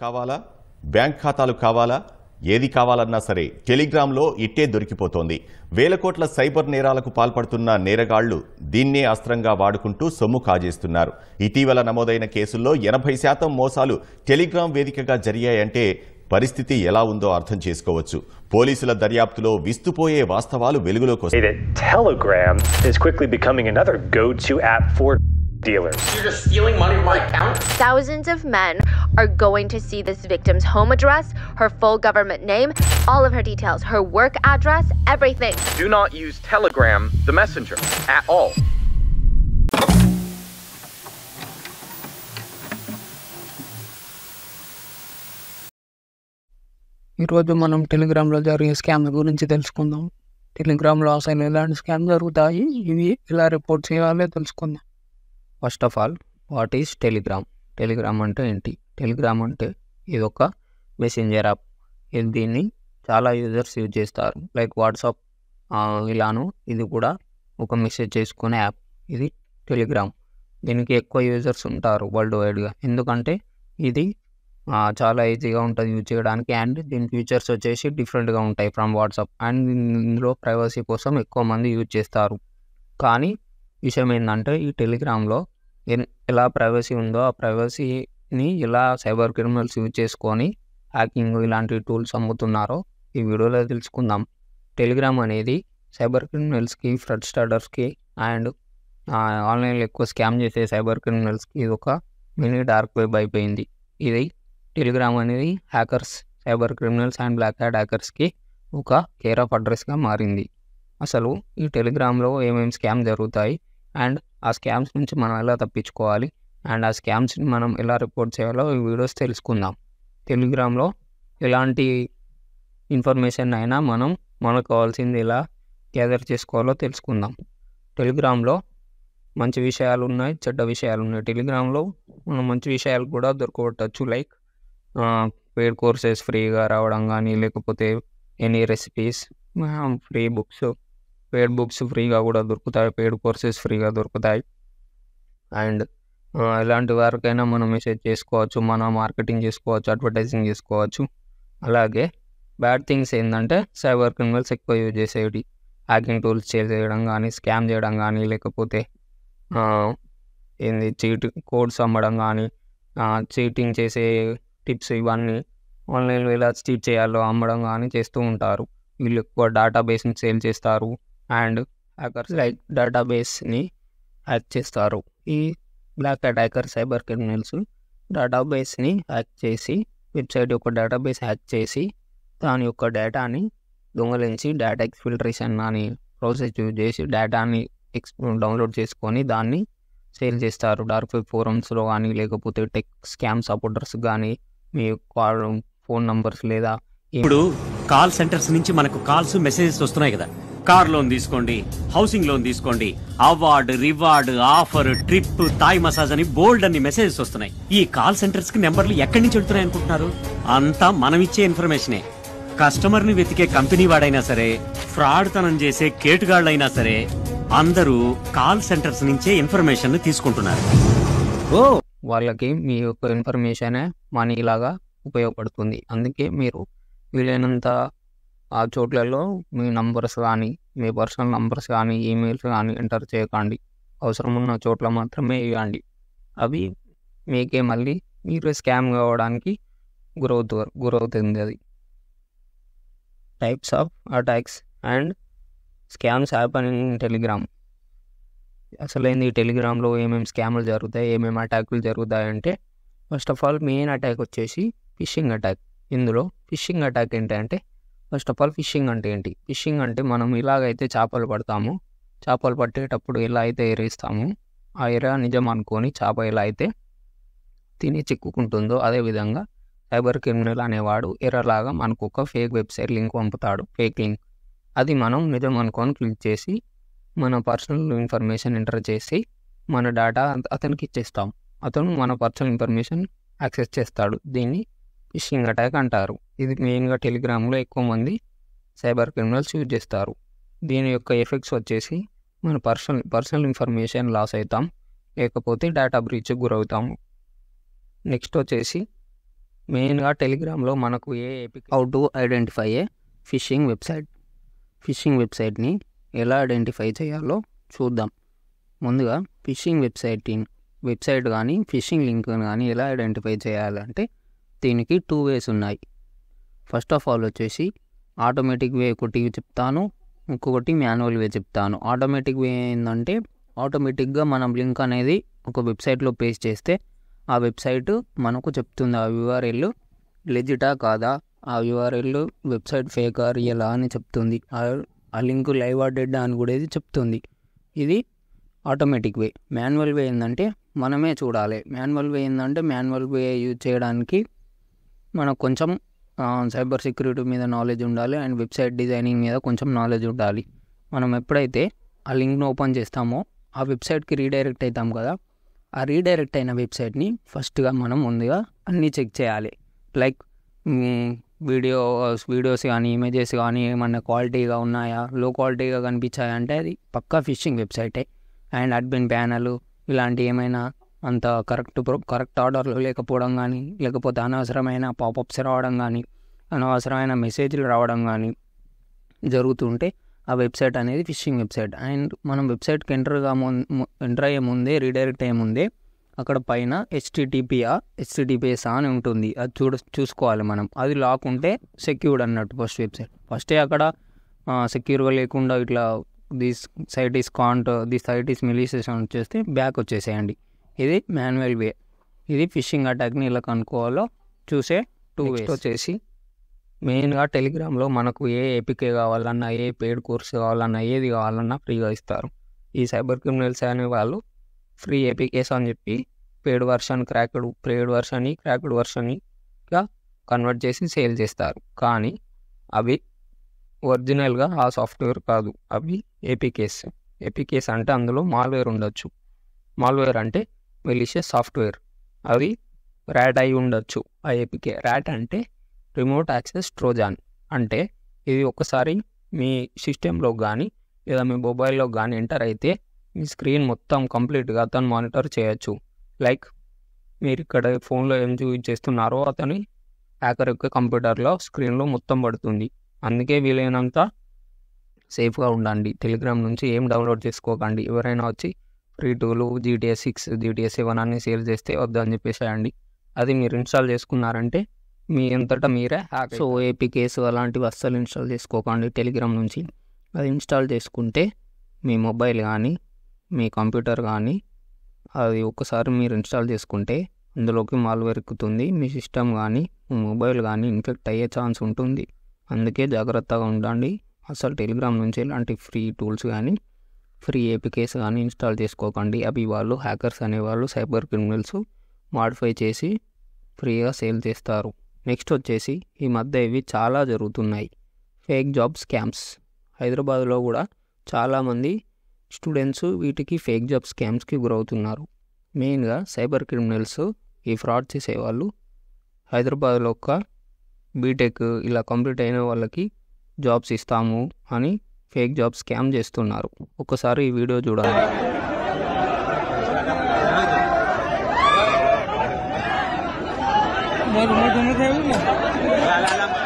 కావాలా, బ్యాంక్ ఖాతాలు కావాలా, ఏది కావాలన్నా సరే టెలిగ్రామ్లో ఇట్టే దొరికిపోతోంది. వేల కోట్ల సైబర్ నేరాలకు పాల్పడుతున్న నేరగాళ్లు దీన్నే అస్త్రంగా వాడుకుంటూ సొమ్ము కాజేస్తున్నారు. ఇటీవల నమోదైన కేసుల్లో 80% మోసాలు టెలిగ్రామ్ వేదికగా జరిగాయంటే పరిస్థితి ఎలా ఉందో అర్థం చేసుకోవచ్చు. పోలీసుల దర్యాప్తులో విస్తుపోయే వాస్తవాలు వెలుగులోకి వస్తాయి. Telegram is quickly becoming another go-to app for dealers. You're just stealing money from my account? Thousands of men are going to see this victim's home address, her full government name, all of her details, her work address, everything. Do not use Telegram, the messenger, at all. ఈరోజు మనం టెలిగ్రామ్లో జరిగే స్కామ్ల గురించి తెలుసుకుందాం. టెలిగ్రామ్లో అసలు ఎలాంటి scam జరుగుతాయి, ఇవి ఎలా రిపోర్ట్ చేయాలో తెలుసుకుందాం. First of all, what is Telegram? Telegram అంటే ఏంటి? టెలిగ్రామ్ అంటే ఇది ఒక మెసెంజర్ యాప్. దీన్ని చాలా యూజర్స్ యూజ్ చేస్తారు. లైక్ వాట్సాప్ ఇలాను ఇది కూడా ఒక మెసేజ్ చేసుకునే యాప్. ఇది టెలిగ్రామ్. దీనికి ఎక్కువ యూజర్స్ ఉంటారు వరల్డ్ వైడ్గా. ఎందుకంటే ఇది చాలా ఈజీగా ఉంటుంది యూజ్ చేయడానికి. అండ్ దీని ఫీచర్స్ వచ్చేసి డిఫరెంట్గా ఉంటాయి ఫ్రమ్ వాట్సాప్. అండ్ ఇందులో ప్రైవసీ కోసం ఎక్కువ మంది యూజ్ చేస్తారు. కానీ విషయం ఏంటంటే ఈ టెలిగ్రామ్లో ఎలా ప్రైవసీ ఉందో ఆ ప్రైవసీని ఎలా సైబర్ క్రిమినల్స్ యూజ్ చేసుకొని హ్యాకింగ్ ఇలాంటి టూల్స్ అమ్ముతున్నారో ఈ వీడియోలో తెలుసుకుందాం. టెలిగ్రామ్ అనేది సైబర్ క్రిమినల్స్కి, ఫ్రాడ్ స్టార్టర్స్కి అండ్ ఆన్లైన్లో ఎక్కువ స్కామ్ చేసే సైబర్ క్రిమినల్స్కి ఇది ఒక మినీ డార్క్ వెబ్ అయిపోయింది. ఇది టెలిగ్రామ్ అనేది hackers, cyber criminals and black hat హ్యాకర్స్కి ఒక కేర్ ఆఫ్ అడ్రస్గా మారింది. అసలు ఈ టెలిగ్రామ్లో ఏమేమి స్కామ్ జరుగుతాయి అండ్ ఆ స్కామ్స్ నుంచి మనం ఎలా తప్పించుకోవాలి అండ్ ఆ స్కామ్స్ని మనం ఎలా రిపోర్ట్ చేయాలో ఈ వీడియోస్ తెలుసుకుందాం. టెలిగ్రామ్లో ఎలాంటి ఇన్ఫర్మేషన్ అయినా మనకు కావాల్సింది ఎలా గ్యాదర్ చేసుకోవాలో తెలుసుకుందాం. టెలిగ్రామ్లో మంచి విషయాలు ఉన్నాయి, చెడ్డ విషయాలు ఉన్నాయి. టెలిగ్రామ్లో మనం మంచి విషయాలు కూడా దొరకవచ్చు. లైక్ పెయిడ్ కోర్సెస్ ఫ్రీగా రావడం కానీ, లేకపోతే any recipes, free books, paid books ఫ్రీగా కూడా దొరుకుతాయి, పెయిడ్ కోర్సెస్ ఫ్రీగా దొరుకుతాయి. అండ్ ఎలాంటి వారికైనా మనం మెసేజ్ చేసుకోవచ్చు, మనం మార్కెటింగ్ చేసుకోవచ్చు, అడ్వర్టైజింగ్ చేసుకోవచ్చు. అలాగే బ్యాడ్ థింగ్స్ ఏంటంటే సైబర్ క్రిమినల్స్ ఎక్కువ యూజ్ చేసేవి హ్యాకింగ్ టూల్స్ చేయడం కానీ, స్కామ్ చేయడం కానీ, లేకపోతే కోడ్స్ అమ్మడం కానీ, చీటింగ్ చేసే టిప్స్ ఇవన్నీ ఆన్లైన్లో ఎలా చీట్ చేయాలో అమ్మడం కానీ చేస్తూ ఉంటారు. వీళ్ళు ఎక్కువ డేటాబేస్ని సేల్ చేస్తారు అండ్ హ్యాకర్స్ లైక్ డేటాబేస్ని హ్యాక్ చేస్తారు. ఈ black hat hacker cyber criminals డేటాబేస్ని హ్యాక్ చేసి, వెబ్సైట్ యొక్క డేటాబేస్ హ్యాక్ చేసి దాని యొక్క డేటాని దొంగలించి డేటా ఎక్స్ఫిల్ట్రేషన్ అని ప్రాసెస్ యూజ్ చేసి డేటాని డౌన్లోడ్ చేసుకొని దాన్ని సేల్ చేస్తారు. డార్క్ వెబ్ ఫోరమ్స్లో కానీ, లేకపోతే టెక్ స్కామ్ సపోర్టర్స్ కానీ మీ ఫోన్ నంబర్స్ లేదా ఇప్పుడు కాల్ సెంటర్స్ నుంచి మనకు కాల్స్ మెసేజెస్ వస్తున్నాయి కదా. కార్ లోన్ తీసుకోండి, హౌసింగ్ లోన్ తీసుకోండి, award, reward, offer, trip, Thai massage అని బోల్డ్ అన్ని మెసేజెస్ వస్తున్నాయి. ఈ కాల్ సెంటర్స్ కి నెంబర్లు ఎక్కడి నుంచి వెళ్తున్నాయి అనుకుంటున్నారు? అంతా మనం ఇచ్చే ఇన్ఫర్మేషనే. కస్టమర్ ని వెతికే కంపెనీ వాడైనా సరే, ఫ్రాడ్ తనం చేసే కేటుగాళ్ళైనా సరే అందరూ కాల్ సెంటర్స్ నుంచే ఇన్ఫర్మేషన్ తీసుకుంటున్నారు. వాళ్ళకి మీ యొక్క ఇన్ఫర్మేషనే మనీ లాగా ఉపయోగపడుతుంది. అందుకే మీరు వీలైనంత ఆ చోట్లలో మీ నంబర్స్ కానీ, మీ పర్సనల్ నంబర్స్ కానీ, ఈమెయిల్స్ కానీ ఎంటర్ చేయకండి. అవసరం ఉన్న చోట్ల మాత్రమే ఇవ్వండి. అవి మీకే మళ్ళీ మీరు స్కామ్ కావడానికి గురవుతుంది. అది types of attacks and scams happening in Telegram. అసలు ఏంది టెలిగ్రామ్లో ఏమేమి స్కామ్లు జరుగుతాయి, ఏమేమి అటాకులు జరుగుతాయి అంటే first of all main attack వచ్చేసి ఫిషింగ్ అటాక్. ఇందులో ఫిషింగ్ అటాక్ ఏంటంటే ఫస్ట్ ఆఫ్ ఆల్ ఫిషింగ్ అంటే ఏంటి? ఫిషింగ్ అంటే మనం ఇలాగైతే చేపలు పడతాము, చేపలు పట్టేటప్పుడు ఎలా అయితే ఎరేస్తామో ఆ ఎర నిజం అనుకొని చేప ఎలా అయితే తిని చిక్కుకుంటుందో అదేవిధంగా సైబర్ క్రిమినల్ అనేవాడు ఎర్రలాగా మనకు ఒక ఫేక్ వెబ్సైట్ లింక్ పంపుతాడు, ఫేక్ లింక్. అది మనం నిజం అనుకొని క్లిక్ చేసి మన పర్సనల్ ఇన్ఫర్మేషన్ ఎంటర్ చేసి మన డేటా అతనికి ఇచ్చేస్తాం. అతను మన పర్సనల్ ఇన్ఫర్మేషన్ యాక్సెస్ చేస్తాడు. దీన్ని ఫిషింగ్ అటాక్ అంటారు. ఇది మెయిన్గా టెలిగ్రామ్లో ఎక్కువ మంది సైబర్ క్రిమినల్స్ యూజ్ చేస్తారు. దీని యొక్క ఎఫెక్ట్స్ వచ్చేసి మన పర్సనల్ ఇన్ఫర్మేషన్ లాస్ అవుతాం, లేకపోతే డేటా బ్రీచ్కి గురవుతాము. నెక్స్ట్ వచ్చేసి మెయిన్గా టెలిగ్రామ్లో మనకు how to identify A fishing వెబ్సైట్ని ఎలా ఐడెంటిఫై చేయాలో చూద్దాం. ముందుగా ఫిషింగ్ వెబ్సైట్ కానీ ఫిషింగ్ లింక్ కానీ ఎలా ఐడెంటిఫై చేయాలంటే దీనికి 2 ways ఉన్నాయి. ఫస్ట్ ఆఫ్ ఆల్ వచ్చేసి ఆటోమేటిక్ వే ఒకటి చెప్తాను, ఇంకొకటి మాన్యువల్ వే చెప్తాను. ఆటోమేటిక్ వే ఏంటంటే ఆటోమేటిక్గా మనం లింక్ అనేది ఒక వెబ్సైట్లో పేస్ట్ చేస్తే ఆ వెబ్సైట్ మనకు చెప్తుంది ఆ URL లెజిటా కాదా, ఆ URL వెబ్సైట్ ఫేకా రియలా అని చెప్తుంది. ఆ లింక్ లైవ్ డెడ్ అని కూడా ఇది చెప్తుంది. ఇది ఆటోమేటిక్ వే. మాన్యువల్ వే ఏంటంటే మనమే చూడాలి. మాన్యువల్ వే యూజ్ చేయడానికి మనకు కొంచెం సైబర్ సెక్యూరిటీ మీద నాలెడ్జ్ ఉండాలి అండ్ వెబ్సైట్ డిజైనింగ్ మీద కొంచెం నాలెడ్జ్ ఉండాలి. మనం ఎప్పుడైతే ఆ లింక్ను ఓపెన్ చేస్తామో ఆ వెబ్సైట్కి రీడైరెక్ట్ అవుతాం కదా, ఆ రీడైరెక్ట్ అయిన వెబ్సైట్ని ఫస్ట్గా మనం ముందుగా అన్నీ చెక్ చేయాలి. లైక్ వీడియోస్ కానీ ఇమేజెస్ కానీ ఏమన్నా క్వాలిటీగా ఉన్నాయా, లో క్వాలిటీగా కనిపించాయా అంటే అది పక్కా ఫిషింగ్ వెబ్సైటే. అండ్ అడ్మిన్ ప్యానల్ ఇలాంటి ఏమైనా అంత కరెక్ట్ ఆర్డర్లో లేకపోవడం కానీ, లేకపోతే అనవసరమైన పాపప్స్ రావడం కానీ, అనవసరమైన మెసేజ్లు రావడం కానీ జరుగుతుంటే ఆ వెబ్సైట్ అనేది ఫిషింగ్ వెబ్సైట్. అండ్ మనం వెబ్సైట్కి ఎంటర్ అయ్యే ముందే, రీడైరెక్ట్ అయ్యే ముందే అక్కడ పైన HTTPS అని ఉంటుంది. అది చూసుకోవాలి మనం. అది లాక్ ఉంటే సెక్యూర్డ్ అన్నట్టు ఫస్టే అక్కడ సెక్యూర్గా లేకుండా ఇట్లా దిస్ సైట్ ఈస్ మెలీషియస్ అని చేస్తే బ్యాక్ వచ్చేసేయండి. ఇది మాన్యువల్ వే. ఇది ఫిషింగ్ అటాక్ని ఇలా కనుక్కోవాలో చూసే 2 ways. వచ్చేసి మెయిన్గా టెలిగ్రామ్లో మనకు ఏ APK కావాలన్నా, ఏ పెయిడ్ కోర్స్ కావాలన్నా, ఏది కావాలన్నా ఫ్రీగా ఇస్తారు. ఈ సైబర్ క్రిమినల్స్ అనే వాళ్ళు ఫ్రీ APKs అని చెప్పి పెయిడ్ క్రాక్డ్ వర్షన్గా కన్వర్ట్ చేసి సేల్ చేస్తారు. కానీ అవి ఒరిజినల్గా ఆ సాఫ్ట్వేర్ కాదు, అవి APKs అంటే అందులో మాల్వేర్ ఉండొచ్చు. మాల్వేర్ అంటే మెలీషియస్ సాఫ్ట్వేర్. అది ర్యాట్ అయి ఉండొచ్చు. ఆ APK ర్యాట్ అంటే రిమోట్ యాక్సెస్ ట్రోజాన్. అంటే ఇది ఒకసారి మీ సిస్టంలో కానీ లేదా మీ మొబైల్లో కానీ ఎంటర్ అయితే మీ స్క్రీన్ మొత్తం కంప్లీట్గా అతను మానిటర్ చేయొచ్చు. లైక్ మీరు ఇక్కడ ఫోన్లో ఏం యూజ్ చేస్తున్నారో అతని హ్యాకర్ యొక్క కంప్యూటర్లో స్క్రీన్లో మొత్తం పడుతుంది. అందుకే వీలైనంత సేఫ్గా ఉండండి. టెలిగ్రామ్ నుంచి ఏం డౌన్లోడ్ చేసుకోకండి. ఎవరైనా వచ్చి ఫ్రీ టూలు GTA 6 GTA 7 అన్ని సేల్ చేస్తే వద్దని చెప్పేసేయండి. అది మీరు ఇన్స్టాల్ చేసుకున్నారంటే మీ అంతటా మీరే హ్యాక్. సో APKs అలాంటివి అస్సలు ఇన్స్టాల్ చేసుకోకండి టెలిగ్రామ్ నుంచి. అది ఇన్స్టాల్ చేసుకుంటే మీ మొబైల్ కానీ మీ కంప్యూటర్ కానీ అది ఒకసారి మీరు ఇన్స్టాల్ చేసుకుంటే అందులోకి మాల్వేర్ ఎక్కుతుంది. మీ సిస్టమ్ కానీ మీ మొబైల్ కానీ ఇన్ఫెక్ట్ అయ్యే ఛాన్స్ ఉంటుంది. అందుకే జాగ్రత్తగా ఉండండి. అసలు టెలిగ్రామ్ నుంచి ఇలాంటి ఫ్రీ టూల్స్ కానీ ఫ్రీ APKs కానీ ఇన్స్టాల్ చేసుకోకండి. అవి వాళ్ళు హ్యాకర్స్ అనేవాళ్ళు సైబర్ క్రిమినల్స్ మాడిఫై చేసి ఫ్రీగా సేల్ చేస్తారు. నెక్స్ట్ వచ్చేసి ఈ మధ్య ఇవి చాలా జరుగుతున్నాయి, ఫేక్ జాబ్ స్కామ్స్. హైదరాబాద్లో కూడా చాలామంది స్టూడెంట్స్ వీటికి ఫేక్ జాబ్ స్కామ్స్కి గురవుతున్నారు. మెయిన్గా సైబర్ క్రిమినల్స్ ఈ ఫ్రాడ్ చేసేవాళ్ళు హైదరాబాద్లో ఒక బీటెక్ ఇలా కంప్లీట్ అయిన వాళ్ళకి జాబ్స్ ఇస్తాము అని ఫేక్ జాబ్ స్కామ్ చేస్తున్నారు. ఒకసారి ఈ వీడియో చూడండి.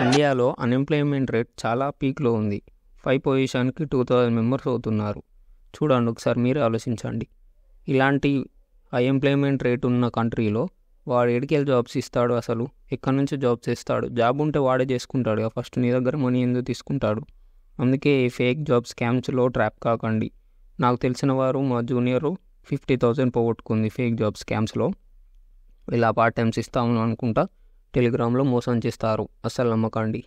ఇండియాలో అన్ఎంప్లాయ్మెంట్ రేట్ చాలా పీక్లో ఉంది. 5 పొజిషన్కి 2000 మెంబర్స్ అవుతున్నారు. చూడండి ఒకసారి మీరే ఆలోచించండి. ఇలాంటి అన్ఎంప్లాయ్మెంట్ రేట్ ఉన్న కంట్రీలో వాడు ఎడికెళ్ళి జాబ్స్ ఇస్తాడు? అసలు ఎక్కడి నుంచి జాబ్స్ ఇస్తాడు? జాబ్ ఉంటే వాడే చేసుకుంటాడు. ఫస్ట్ నీ దగ్గర మనీ ఎందుకు తీసుకుంటాడు? అందుకే ఈ ఫేక్ జాబ్ స్కామ్స్లో ట్రాప్ కాకండి. నాకు తెలిసిన వారు మా జూనియరు 50,000 పోగొట్టుకుంది ఫేక్ జాబ్ స్కామ్స్లో. ఇలా పార్ట్ టైమ్స్ ఇస్తాము అనుకుంటా టెలిగ్రామ్లో మోసం చేస్తారు. అస్సలు నమ్మకండి.